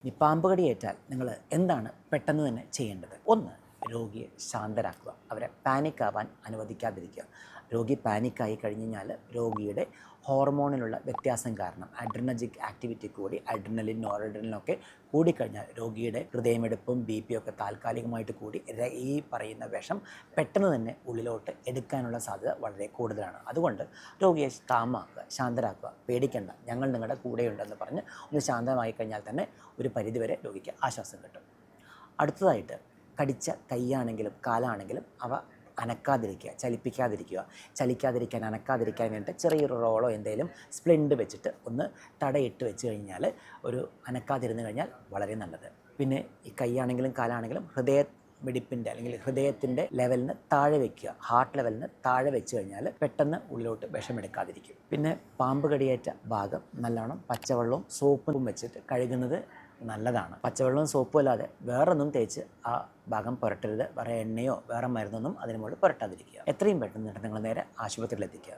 ഇനി പാമ്പ് കടിയേറ്റാൽ നിങ്ങൾ എന്താണ് പെട്ടെന്ന് തന്നെ ചെയ്യേണ്ടത്? ഒന്ന്, രോഗിയെ ശാന്തരാക്കുക, അവരെ പാനിക് ആവാൻ അനുവദിക്കാതിരിക്കുക. രോഗി പാനിക്കായി കഴിഞ്ഞ് കഴിഞ്ഞാൽ രോഗിയുടെ ഹോർമോണിലുള്ള വ്യത്യാസം കാരണം അഡ്രിനർജിക് ആക്ടിവിറ്റി കൂടി അഡ്രിനലിൻ നോറഡ്രിനലിനൊക്കെ കൂടിക്കഴിഞ്ഞാൽ രോഗിയുടെ ഹൃദയമെടുപ്പും ബി പി ഒക്കെ താൽക്കാലികമായിട്ട് കൂടി ഈ പറയുന്ന വിഷം പെട്ടെന്ന് തന്നെ ഉള്ളിലോട്ട് എടുക്കാനുള്ള സാധ്യത വളരെ കൂടുതലാണ്. അതുകൊണ്ട് രോഗിയെ കാമാക്കുക, ശാന്തരാക്കുക, പേടിക്കേണ്ട, ഞങ്ങൾ നിങ്ങളുടെ കൂടെയുണ്ടെന്ന് പറഞ്ഞ് ഒന്ന് ശാന്തമായി കഴിഞ്ഞാൽ തന്നെ ഒരു പരിധിവരെ രോഗിക്ക് ആശ്വാസം കിട്ടും. അടുത്തതായിട്ട്, കടിച്ച കൈയാണെങ്കിലും കാലാണെങ്കിലും അവ അനക്കാതിരിക്കുക, ചലിക്കാതിരിക്കാൻ അനക്കാതിരിക്കാൻ വേണ്ടിയിട്ട് ചെറിയൊരു റോളോ എന്തെങ്കിലും സ്പ്ലിൻഡ് വെച്ചിട്ട് ഒന്ന് തടയിട്ട് വെച്ച് കഴിഞ്ഞാൽ ഒരു അനക്കാതിരുന്ന് കഴിഞ്ഞാൽ വളരെ നല്ലത്. പിന്നെ ഈ കൈയാണെങ്കിലും കാലാണെങ്കിലും മിടിപ്പിൻ്റെ അല്ലെങ്കിൽ ഹൃദയത്തിൻ്റെ ലെവലിന് താഴെ വയ്ക്കുക, ഹാർട്ട് ലെവലിന് താഴെ വെച്ച് കഴിഞ്ഞാൽ പെട്ടെന്ന് ഉള്ളിലോട്ട് വിഷമെടുക്കാതിരിക്കും. പിന്നെ പാമ്പ് കടിയേറ്റ ഭാഗം നല്ലോണം പച്ചവെള്ളവും സോപ്പും വെച്ചിട്ട് കഴുകുന്നത് നല്ലതാണ്. പച്ചവെള്ളവും സോപ്പും അല്ലാതെ വേറൊന്നും തേച്ച് ആ ഭാഗം പുരട്ടരുത്. വേറെ എണ്ണയോ വേറെ മരുന്നൊന്നും അതിന് മുകളിൽ പുരട്ടാതിരിക്കുക. എത്രയും പെട്ടെന്ന് നിങ്ങൾ നേരെ ആശുപത്രിയിൽ എത്തിക്കുക.